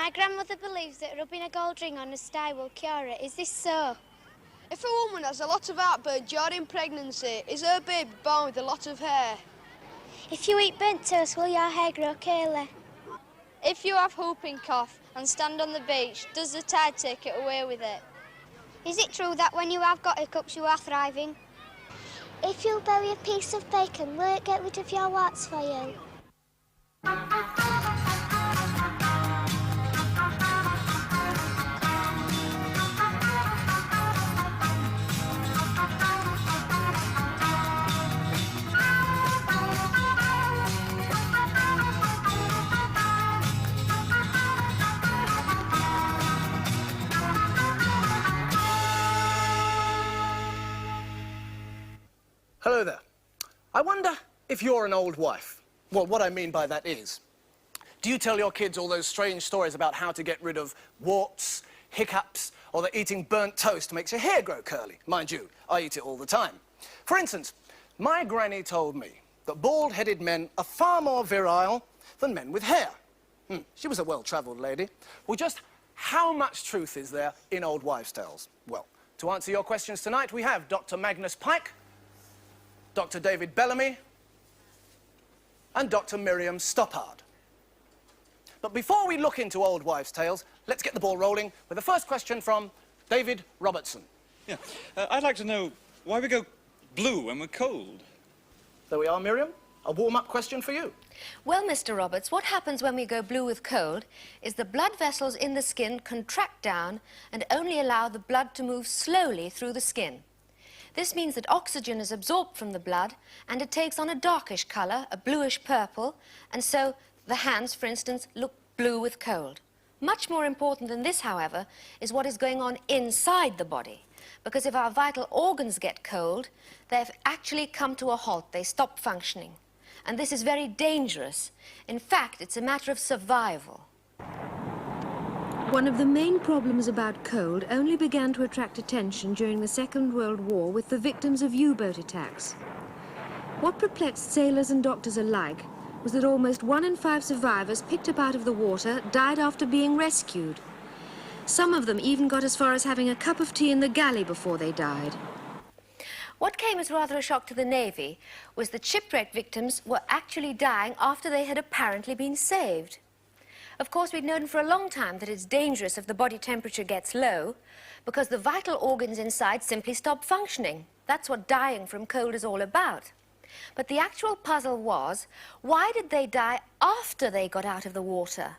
My grandmother believes that rubbing a gold ring on a sty will cure it. Is this so? If a woman has a lot of heartburn during pregnancy, is her baby born with a lot of hair? If you eat burnt toast, will your hair grow curly? If you have whooping cough and stand on the beach, does the tide take it away with it? Is it true that when you have got hiccups, you are thriving? If you bury a piece of bacon, will it get rid of your warts for you? Hello there. I wonder if you're an old wife. Well, what I mean by that is, do you tell your kids all those strange stories about how to get rid of warts, hiccups, or that eating burnt toast makes your hair grow curly? Mind you, I eat it all the time. For instance, my granny told me that bald-headed men are far more virile than men with hair. She was a well-travelled lady. Well, just how much truth is there in old wives' tales? Well, to answer your questions tonight, we have Dr. Magnus Pike, Dr. David Bellamy, and Dr. Miriam Stoppard. But before we look into old wives' tales, let's get the ball rolling with the first question from David Robertson. Yeah, I'd like to know why we go blue when we're cold. There we are, Miriam. A warm-up question for you. Well, Mr. Roberts, what happens when we go blue with cold is the blood vessels in the skin contract down and only allow the blood to move slowly through the skin. This means that oxygen is absorbed from the blood and it takes on a darkish colour, a bluish purple, and so the hands, for instance, look blue with cold. Much more important than this, however, is what is going on inside the body. Because if our vital organs get cold, they've actually come to a halt. They stop functioning. And this is very dangerous. In fact, it's a matter of survival. One of the main problems about cold only began to attract attention during the Second World War with the victims of U-boat attacks. What perplexed sailors and doctors alike was that almost 1 in 5 survivors picked up out of the water died after being rescued. Some of them even got as far as having a cup of tea in the galley before they died. What came as rather a shock to the Navy was that shipwreck victims were actually dying after they had apparently been saved. Of course, we'd known for a long time that it's dangerous if the body temperature gets low, because the vital organs inside simply stop functioning. That's what dying from cold is all about. But the actual puzzle was, why did they die after they got out of the water?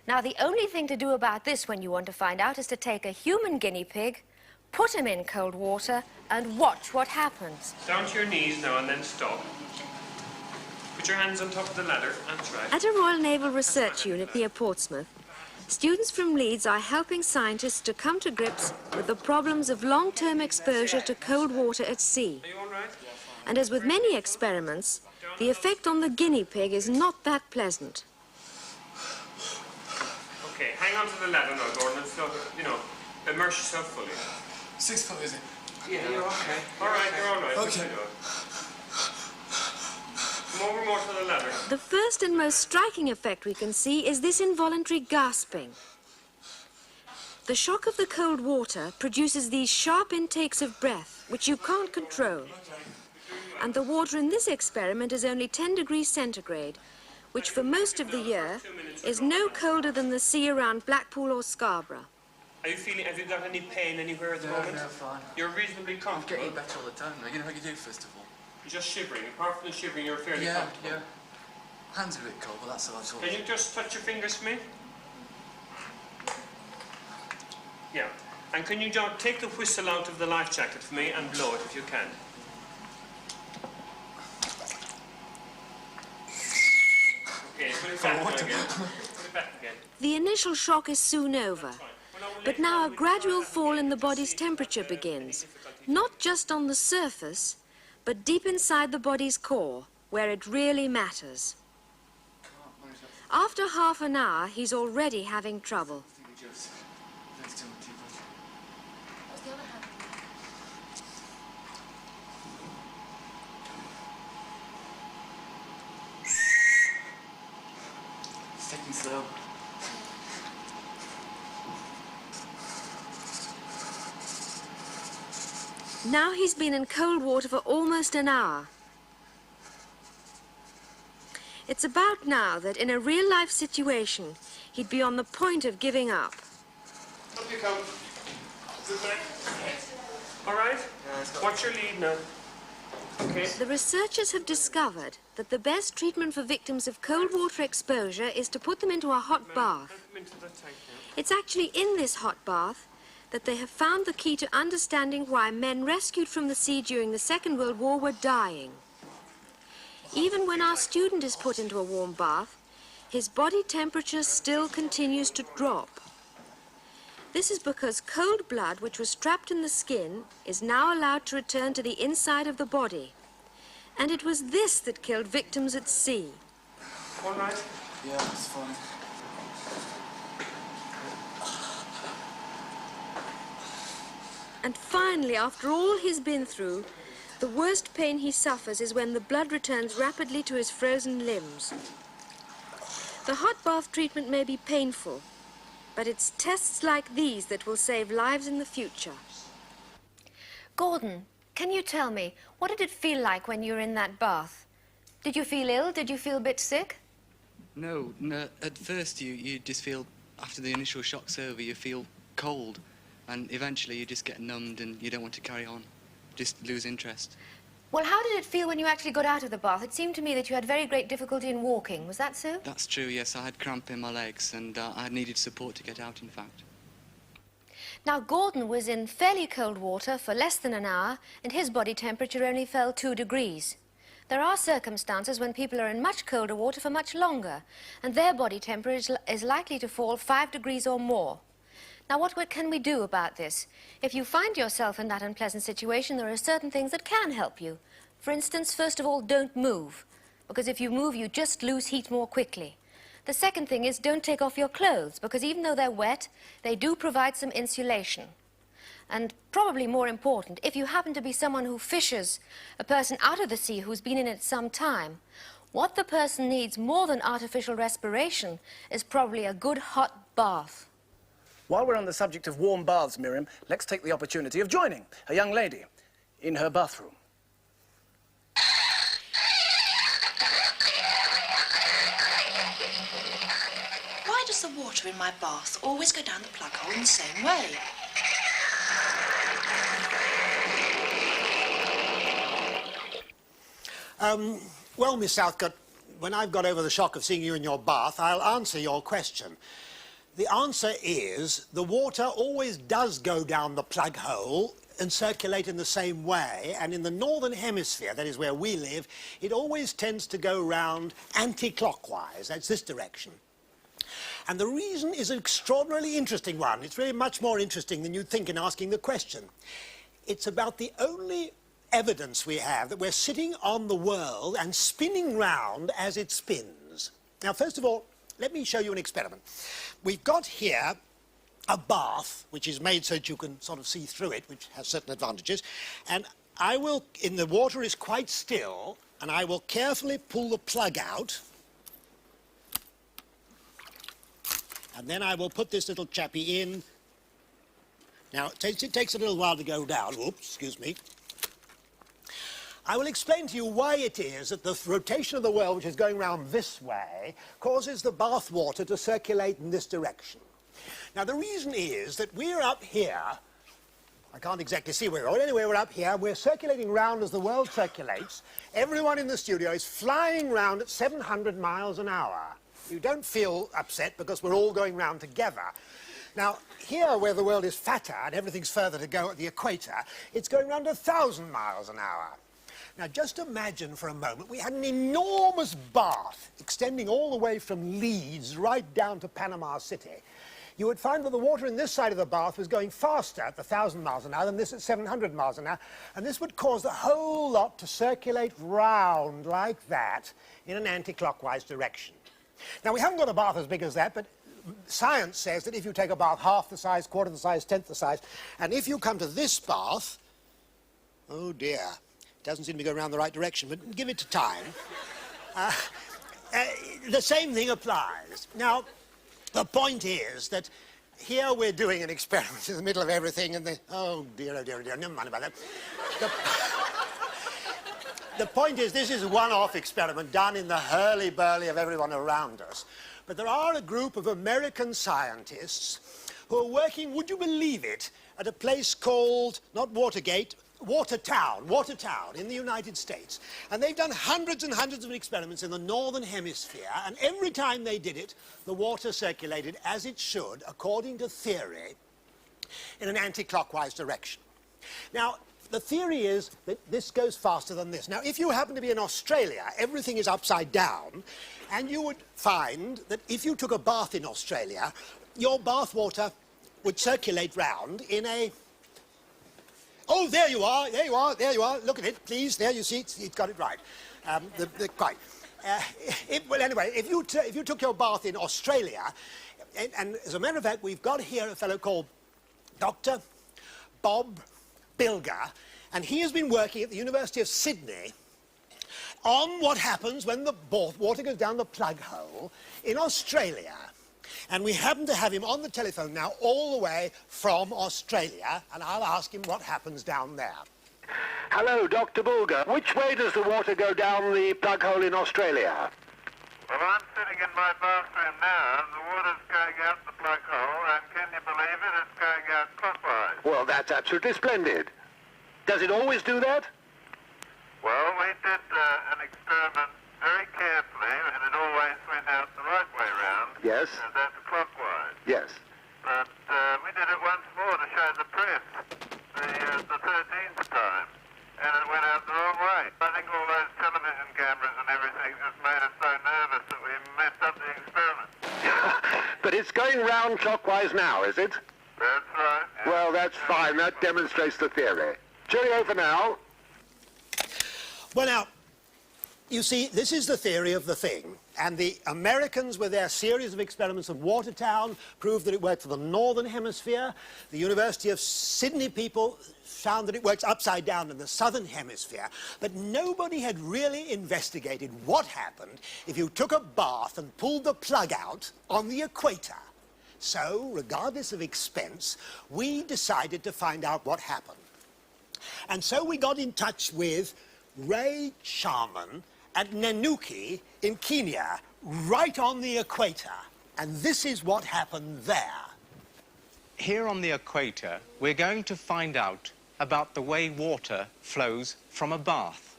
Now, the only thing to do about this when you want to find out is to take a human guinea pig, put him in cold water, and watch what happens. Down to your knees now and then stop. Put your hands on top of the ladder and try. At a Royal Naval Research Unit near Portsmouth, students from Leeds are helping scientists to come to grips with the problems of long-term exposure to cold water at sea. Are you all right? And as with many experiments, the effect on the guinea pig is not that pleasant. Okay, hang on to the ladder now, Gordon, and so, immerse yourself fully. 6 foot, is it? Yeah, you're okay. All right, you're all right. Okay. Come over more to the ladder. The first and most striking effect we can see is this involuntary gasping. The shock of the cold water produces these sharp intakes of breath, which you can't control. And the water in this experiment is only 10 degrees centigrade, which for most of the year is no colder than the sea around Blackpool or Scarborough. Have you got any pain anywhere at the moment? No, fine. You're reasonably comfortable. I'm getting better all the time. You know how you do, first of all? You're just shivering. Apart from the shivering, you're fairly comfortable. Yeah. Hands are a bit cold, but that's all right. Can you just touch your fingers for me? Yeah. And can you take the whistle out of the life jacket for me and blow it if you can? Okay, put it back again. Put it back again. The initial shock is soon over, but now a gradual fall in the body's temperature begins, not just on the surface, but deep inside the body's core, where it really matters. After half an hour, he's already having trouble. It's taking slow. Now he's been in cold water for almost an hour. It's about now that in a real-life situation, he'd be on the point of giving up. Up you come. All right? What's your lead now? Okay. The researchers have discovered that the best treatment for victims of cold water exposure is to put them into a hot bath. It's actually in this hot bath that they have found the key to understanding why men rescued from the sea during the Second World War were dying. Even when our student is put into a warm bath, his body temperature still continues to drop. This is because cold blood, which was trapped in the skin, is now allowed to return to the inside of the body. And it was this that killed victims at sea. All right? Yeah, it's fine. And finally, after all he's been through, the worst pain he suffers is when the blood returns rapidly to his frozen limbs. The hot bath treatment may be painful, but it's tests like these that will save lives in the future. Gordon, can you tell me, what did it feel like when you were in that bath? Did you feel ill? Did you feel a bit sick? No. At first you just feel, after the initial shock's over, you feel cold. And eventually you just get numbed and you don't want to carry on. Just lose interest. Well, how did it feel when you actually got out of the bath? It seemed to me that you had very great difficulty in walking. Was that so? That's true, yes. I had cramp in my legs and I needed support to get out, in fact. Now, Gordon was in fairly cold water for less than an hour, and his body temperature only fell 2 degrees. There are circumstances when people are in much colder water for much longer, and their body temperature is likely to fall 5 degrees or more. Now, what can we do about this? If you find yourself in that unpleasant situation, there are certain things that can help you. For instance, first of all, don't move, because if you move, you just lose heat more quickly. The second thing is don't take off your clothes, because even though they're wet, they do provide some insulation. And probably more important, if you happen to be someone who fishes a person out of the sea who's been in it some time, what the person needs more than artificial respiration is probably a good hot bath. While we're on the subject of warm baths, Miriam, let's take the opportunity of joining a young lady in her bathroom. Why does the water in my bath always go down the plug hole in the same way? Well, Miss Southcott, when I've got over the shock of seeing you in your bath, I'll answer your question. The answer is the water always does go down the plug hole and circulate in the same way, and in the northern hemisphere, that is where we live, it always tends to go round anti-clockwise. That's this direction. And the reason is an extraordinarily interesting one. It's really much more interesting than you'd think in asking the question. It's about the only evidence we have that we're sitting on the world and spinning round as it spins. Now, first of all, let me show you an experiment. We've got here a bath, which is made so that you can sort of see through it, which has certain advantages. And I will, the water is quite still, and I will carefully pull the plug out. And then I will put this little chappy in. Now, it takes a little while to go down. Oops, excuse me. I will explain to you why it is that the rotation of the world, which is going round this way, causes the bath water to circulate in this direction. Now, the reason is that we're up here. I can't exactly see where we're going. Anyway, we're up here. We're circulating round as the world circulates. Everyone in the studio is flying round at 700 miles an hour. You don't feel upset because we're all going round together. Now, here where the world is fatter and everything's further to go at the equator, it's going round 1,000 miles an hour. Now, just imagine for a moment we had an enormous bath extending all the way from Leeds right down to Panama City. You would find that the water in this side of the bath was going faster at 1,000 miles an hour than this at 700 miles an hour, and this would cause the whole lot to circulate round like that in an anti-clockwise direction. Now, we haven't got a bath as big as that, but science says that if you take a bath half the size, quarter the size, tenth the size, and if you come to this bath, oh dear, it doesn't seem to go around the right direction, but give it time. The same thing applies. Now, the point is that here we're doing an experiment in the middle of everything, and oh dear, never mind about that. The point is, this is a one-off experiment done in the hurly-burly of everyone around us. But there are a group of American scientists who are working, would you believe it, at a place called, not Watergate, Watertown in the United States. And they've done hundreds and hundreds of experiments in the Northern Hemisphere, and every time they did it, the water circulated as it should, according to theory, in an anti-clockwise direction. Now, the theory is that this goes faster than this. Now, if you happen to be in Australia, everything is upside down, and you would find that if you took a bath in Australia, your bath water would circulate round in a... Oh, there you are, look at it, please, there you see, it's got it right. Quite. Well, anyway, if you took your bath in Australia, and as a matter of fact, we've got here a fellow called Dr. Bob Bilger, and he has been working at the University of Sydney on what happens when the water goes down the plug hole in Australia. And we happen to have him on the telephone now all the way from Australia, and I'll ask him what happens down there. Hello, Dr. Bulger. Which way does the water go down the plug hole in Australia? Well, I'm sitting in my bathroom now, and the water's going out the plug hole, and can you believe it? It's going out clockwise. Well, that's absolutely splendid. Does it always do that? Well, we did an experiment very carefully, and it always went out the right way round. Yes. And that's clockwise. Yes. But we did it once more to show the press, the 13th time, and it went out the wrong way. I think all those television cameras and everything just made us so nervous that we messed up the experiment. But it's going round clockwise now, is it? That's right. Yeah. Well, that's fine. That demonstrates the theory. Cheerio for now. Well, now, you see, this is the theory of the thing, and the Americans, with their series of experiments at Watertown, proved that it worked for the Northern Hemisphere. The University of Sydney people found that it works upside down in the Southern Hemisphere. But nobody had really investigated what happened if you took a bath and pulled the plug out on the equator. So, regardless of expense, we decided to find out what happened. And so we got in touch with Ray Sharman at Nanyuki in Kenya, right on the equator. And this is what happened there. Here on the equator, we're going to find out about the way water flows from a bath.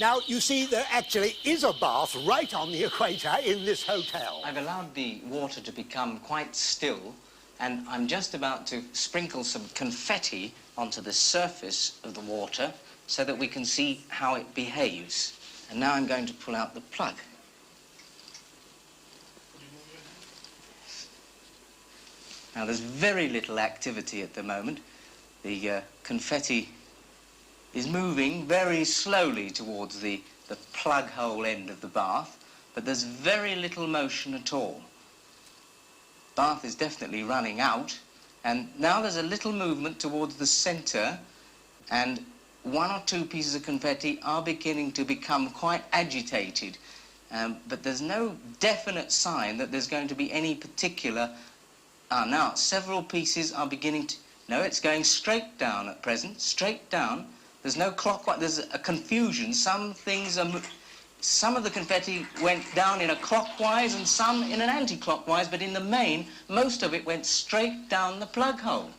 Now, you see, there actually is a bath right on the equator in this hotel. I've allowed the water to become quite still, and I'm just about to sprinkle some confetti onto the surface of the water so that we can see how it behaves. And now I'm going to pull out the plug. Now, there's very little activity at the moment. The confetti is moving very slowly towards the plug hole end of the bath, but there's very little motion at all. Bath is definitely running out, and now there's a little movement towards the center, and one or two pieces of confetti are beginning to become quite agitated, but there's no definite sign that there's going to be any particular... now, several pieces are beginning to... No, it's going straight down at present, straight down. There's no clockwise, there's a confusion. Some things are... Some of the confetti went down in a clockwise and some in an anti-clockwise, but in the main, most of it went straight down the plug hole.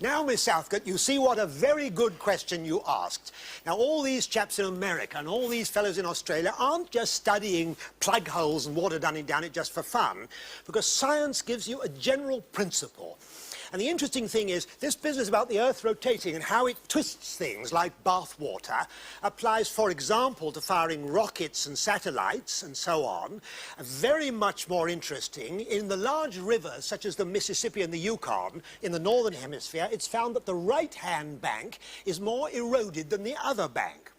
Now, Miss Southcote, you see what a very good question you asked. Now, all these chaps in America and all these fellows in Australia aren't just studying plug holes and water down it just for fun, because science gives you a general principle. And the interesting thing is, this business about the Earth rotating and how it twists things like bath water applies, for example, to firing rockets and satellites and so on. Very much more interesting, in the large rivers such as the Mississippi and the Yukon in the Northern Hemisphere, it's found that the right-hand bank is more eroded than the other bank.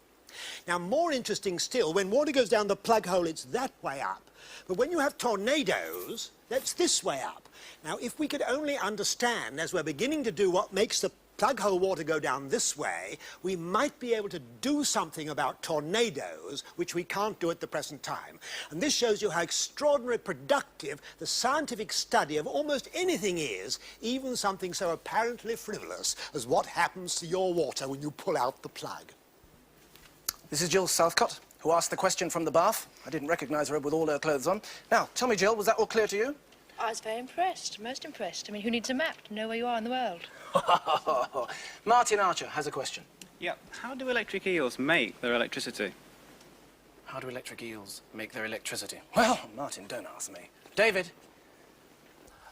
Now, more interesting still, when water goes down the plug hole, it's that way up. But when you have tornadoes, that's this way up. Now, if we could only understand, as we're beginning to do, what makes the plug hole water go down this way, we might be able to do something about tornadoes, which we can't do at the present time. And this shows you how extraordinarily productive the scientific study of almost anything is, even something so apparently frivolous as what happens to your water when you pull out the plug. This is Jill Southcott, who asked the question from the bath. I didn't recognise her with all her clothes on. Now, tell me, Jill, was that all clear to you? I was very impressed, most impressed. I mean, who needs a map to know where you are in the world? Martin Archer has a question. Yeah, how do electric eels make their electricity? How do electric eels make their electricity? Well, Martin, don't ask me. David?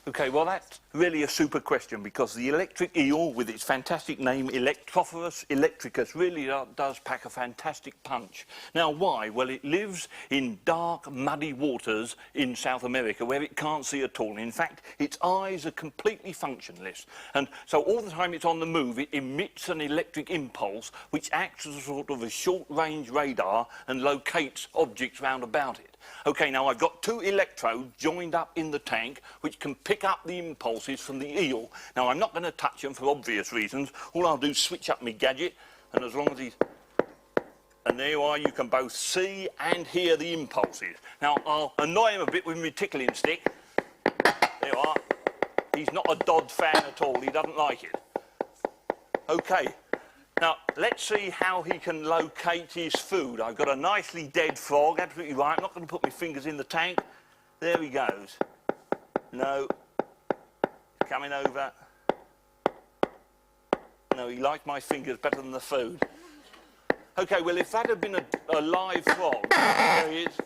OK, well, that's really a super question, because the electric eel, with its fantastic name, Electrophorus electricus, really does pack a fantastic punch. Now, why? Well, it lives in dark, muddy waters in South America, where it can't see at all. In fact, its eyes are completely functionless. And so all the time it's on the move, it emits an electric impulse, which acts as a sort of a short-range radar and locates objects round about it. OK, now I've got two electrodes joined up in the tank which can pick up the impulses from the eel. Now, I'm not going to touch them for obvious reasons. All I'll do is switch up my gadget, and as long as he's... And there you are, you can both see and hear the impulses. Now, I'll annoy him a bit with my tickling stick. There you are. He's not a Dodd fan at all. He doesn't like it. OK. Now, let's see how he can locate his food. I've got a nicely dead frog, absolutely right. I'm not going to put my fingers in the tank. There he goes. No. Coming over. No, he liked my fingers better than the food. OK, well, if that had been a live frog, there he is.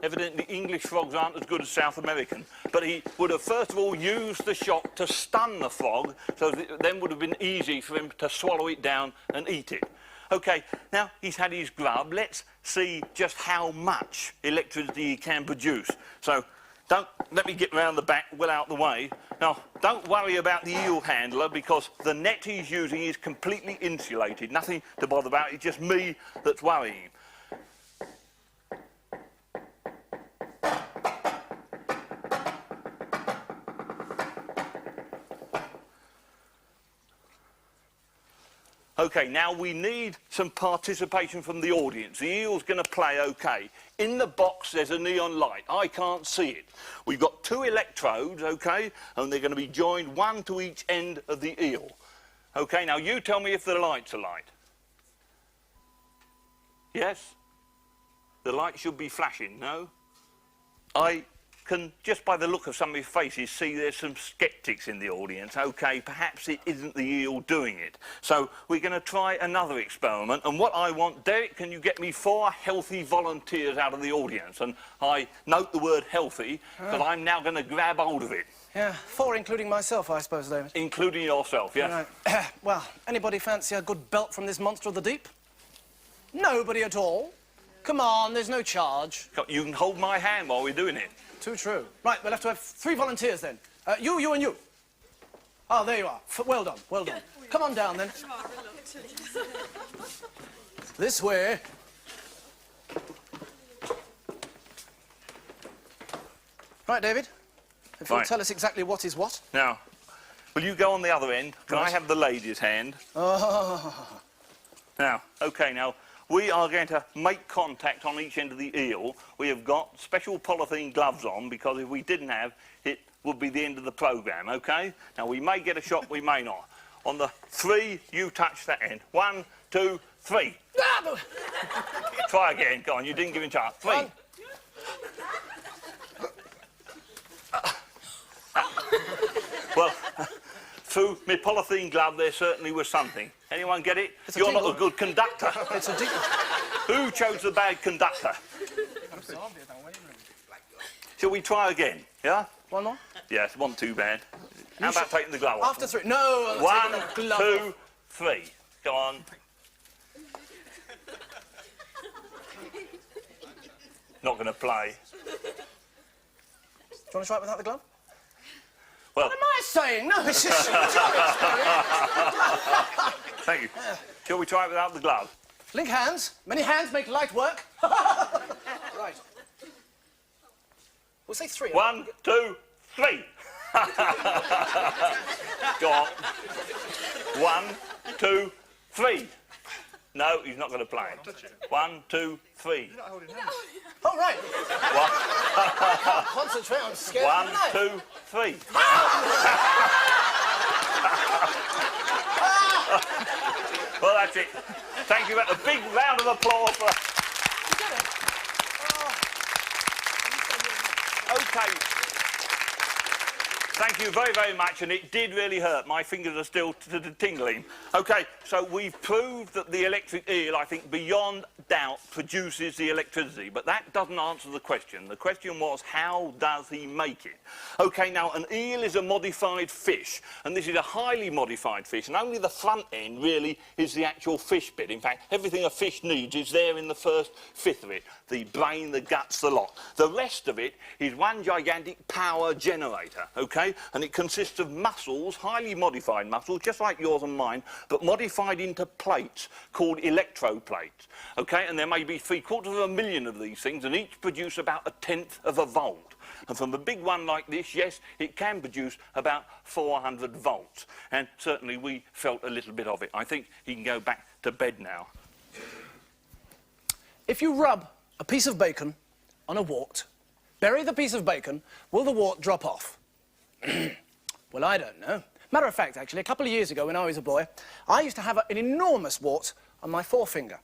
Evidently, English frogs aren't as good as South American. But he would have, first of all, used the shock to stun the frog, so that it then would have been easy for him to swallow it down and eat it. OK, now he's had his grub. Let's see just how much electricity he can produce. So, let me get round the back, well out the way. Now, don't worry about the eel handler, because the net he's using is completely insulated. Nothing to bother about. It's just me that's worrying. OK, now we need some participation from the audience. The eel's going to play OK. In the box, there's a neon light. I can't see it. We've got two electrodes, OK, and they're going to be joined one to each end of the eel. OK, now you tell me if the lights are light. Yes? The light should be flashing, no? I can, just by the look of some of your faces, see there's some sceptics in the audience. OK, perhaps it isn't the eel doing it. So we're going to try another experiment. And what I want, Derek, can you get me 4 healthy volunteers out of the audience? And I note the word healthy, because I'm now going to grab hold of it. Yeah, 4 including myself, I suppose, David. Including yourself, yeah? Right. Well, anybody fancy a good belt from this monster of the deep? Nobody at all? Come on, there's no charge. You can hold my hand while we're doing it. Too true. Right, we'll have to have 3 volunteers then. You and you. Oh, there you are. Well done, well done. Come on down then. This way. Right, David. If you'll tell us exactly what is what. Now, will you go on the other end? Can I have the lady's hand? Oh. Now, OK, now, we are going to make contact on each end of the eel. We have got special polythene gloves on, because if we didn't have, it would be the end of the programme, OK? Now, we may get a shot, we may not. On the 3, you touch that end. 1, 2, 3. Try again. Go on, you didn't give him a chance. 3. Well, through my polythene glove, there certainly was something. Anyone get it? You're not a good conductor. It's a deep... Who chose the bad conductor? Shall we try again, yeah? One more? Yes, 1 too bad. How about taking the glove off? After 3. No! 1, 2, 3. Go on. Not going to play. Do you want to try it without the glove? Well, what am I saying? No, it's just... Thank you. Shall we try it without the glove? Link hands. Many hands make light work. Right. We'll say 3. 1, 2, 3. Go on. 1, 2, 3. No, he's not going to play. 1, 2, 3. Oh, right. I can't concentrate, I'm scared. 1, 2, 3. Well, that's it. Thank you. A big round of applause for... OK. Thank you very, very much, and it did really hurt. My fingers are still tingling. OK, so we've proved that the electric eel, I think, beyond doubt, produces the electricity. But that doesn't answer the question. The question was, how does he make it? OK, now, an eel is a modified fish, and this is a highly modified fish, and only the front end, really, is the actual fish bit. In fact, everything a fish needs is there in the first fifth of it. The brain, the guts, the lot. The rest of it is one gigantic power generator, OK? And it consists of muscles, highly modified muscles, just like yours and mine, but modified into plates called electroplates, OK? And there may be 750,000 of these things, and each produce about 1/10 of a volt. And from a big one like this, yes, it can produce about 400 volts. And certainly we felt a little bit of it. I think he can go back to bed now. If you rub a piece of bacon on a wart, bury the piece of bacon, will the wart drop off? Well, I don't know. Matter of fact, actually, a couple of years ago when I was a boy, I used to have an enormous wart on my forefinger.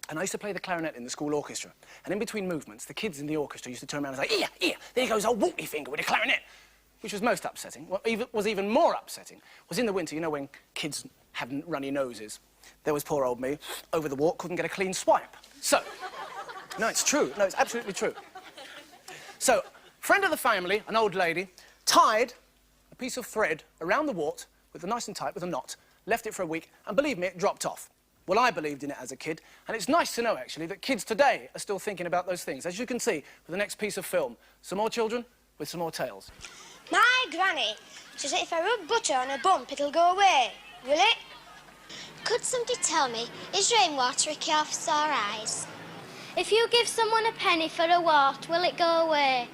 And I used to play the clarinet in the school orchestra. And in between movements, the kids in the orchestra used to turn around and say, "Here, there goes old warty finger with a clarinet," which was most upsetting. What was even more upsetting was in the winter, you know, when kids have runny noses. There was poor old me, over the wart, couldn't get a clean swipe. So, no, it's true. No, it's absolutely true. So, friend of the family, an old lady, tied a piece of thread around the wart with a nice and tight with a knot, left it for a week, and believe me, it dropped off. Well, I believed in it as a kid, and it's nice to know, actually, that kids today are still thinking about those things. As you can see with the next piece of film, some more children with some more tales. My granny says that if I rub butter on a bump, it'll go away. Will it? Could somebody tell me, is rainwater a cure for sore eyes? If you give someone a penny for a wart, will it go away?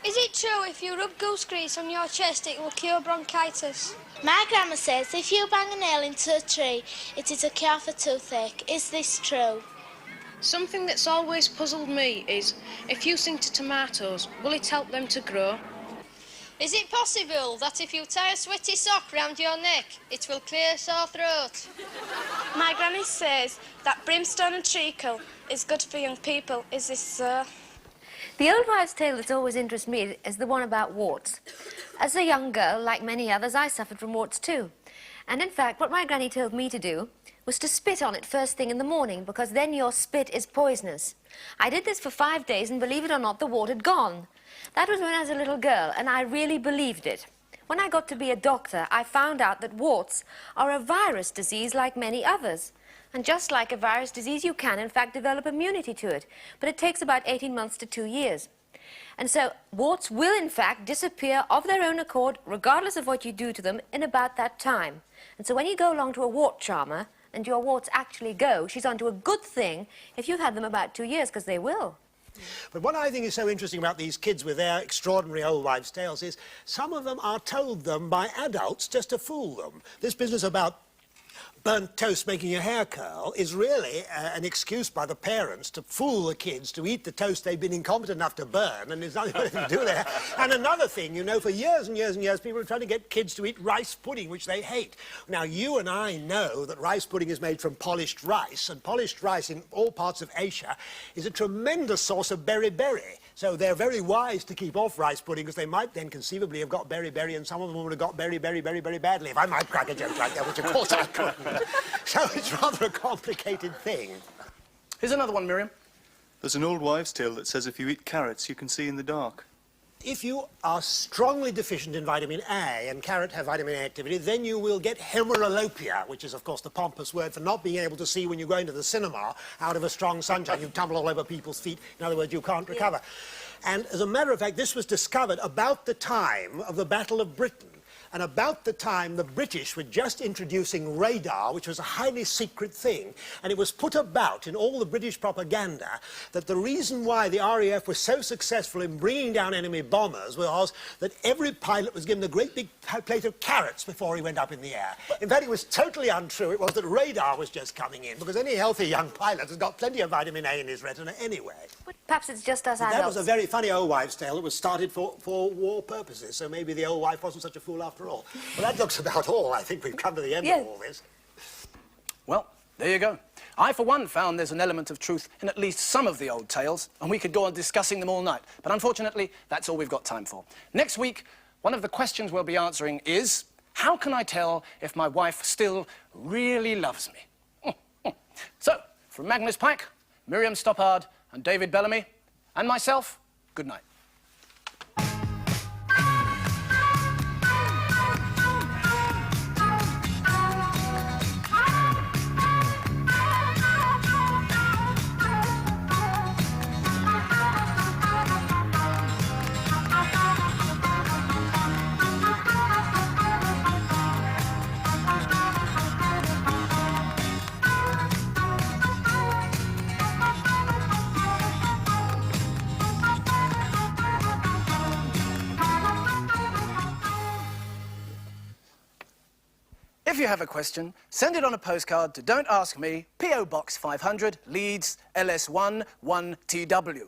Is it true if you rub goose grease on your chest, it will cure bronchitis? My grandma says if you bang a nail into a tree, it is a cure for toothache. Is this true? Something that's always puzzled me is, if you sing to tomatoes, will it help them to grow? Is it possible that if you tie a sweaty sock round your neck, it will clear sore throat? My granny says that brimstone and treacle is good for young people. Is this so? The old wives' tale that's always interested me is the one about warts. As a young girl, like many others, I suffered from warts too. And in fact, what my granny told me to do was to spit on it first thing in the morning, because then your spit is poisonous. I did this for 5 days, and believe it or not, the wart had gone. That was when I was a little girl, and I really believed it. When I got to be a doctor, I found out that warts are a virus disease like many others. And just like a virus disease, you can, in fact, develop immunity to it. But it takes about 18 months to 2 years. And so warts will, in fact, disappear of their own accord, regardless of what you do to them, in about that time. And so when you go along to a wart charmer, and your warts actually go, she's onto a good thing if you've had them about 2 years, because they will. But what I think is so interesting about these kids with their extraordinary old wives' tales is some of them are told them by adults just to fool them. This business about burnt toast making your hair curl is really an excuse by the parents to fool the kids to eat the toast they've been incompetent enough to burn, and there's nothing to do there. And another thing, you know, for years and years and years, people are trying to get kids to eat rice pudding, which they hate. Now, you and I know that rice pudding is made from polished rice, and polished rice in all parts of Asia is a tremendous source of beriberi. So they're very wise to keep off rice pudding, because they might then conceivably have got beriberi, and some of them would have got beriberi very, very badly, if I might crack a joke like that, which of course I couldn't. So it's rather a complicated thing. Here's another one, Miriam. There's an old wives' tale that says if you eat carrots, you can see in the dark. If you are strongly deficient in vitamin A, and carrots have vitamin A activity, then you will get hemerolopia, which is, of course, the pompous word for not being able to see when you go into the cinema out of a strong sunshine. You tumble all over people's feet. In other words, you can't recover. And as a matter of fact, this was discovered about the time of the Battle of Britain. and about the time the British were just introducing radar, which was a highly secret thing, and it was put about in all the British propaganda that the reason why the RAF was so successful in bringing down enemy bombers was that every pilot was given a great big plate of carrots before he went up in the air. In fact, it was totally untrue. It was that radar was just coming in, because any healthy young pilot has got plenty of vitamin A in his retina anyway. But perhaps it's just us adults. That was a very funny old wives' tale that was started for war purposes, so maybe the old wife wasn't such a fool after all. Well, that looks about all. I think we've come to the end of all this. Well, there you go. I, for one, found there's an element of truth in at least some of the old tales, and we could go on discussing them all night. But unfortunately, that's all we've got time for. Next week, one of the questions we'll be answering is, how can I tell if my wife still really loves me? So, from Magnus Pike, Miriam Stoppard, and David Bellamy, and myself, good night. If you have a question, send it on a postcard to Don't Ask Me, P.O. Box 500, Leeds, LS1 1TW.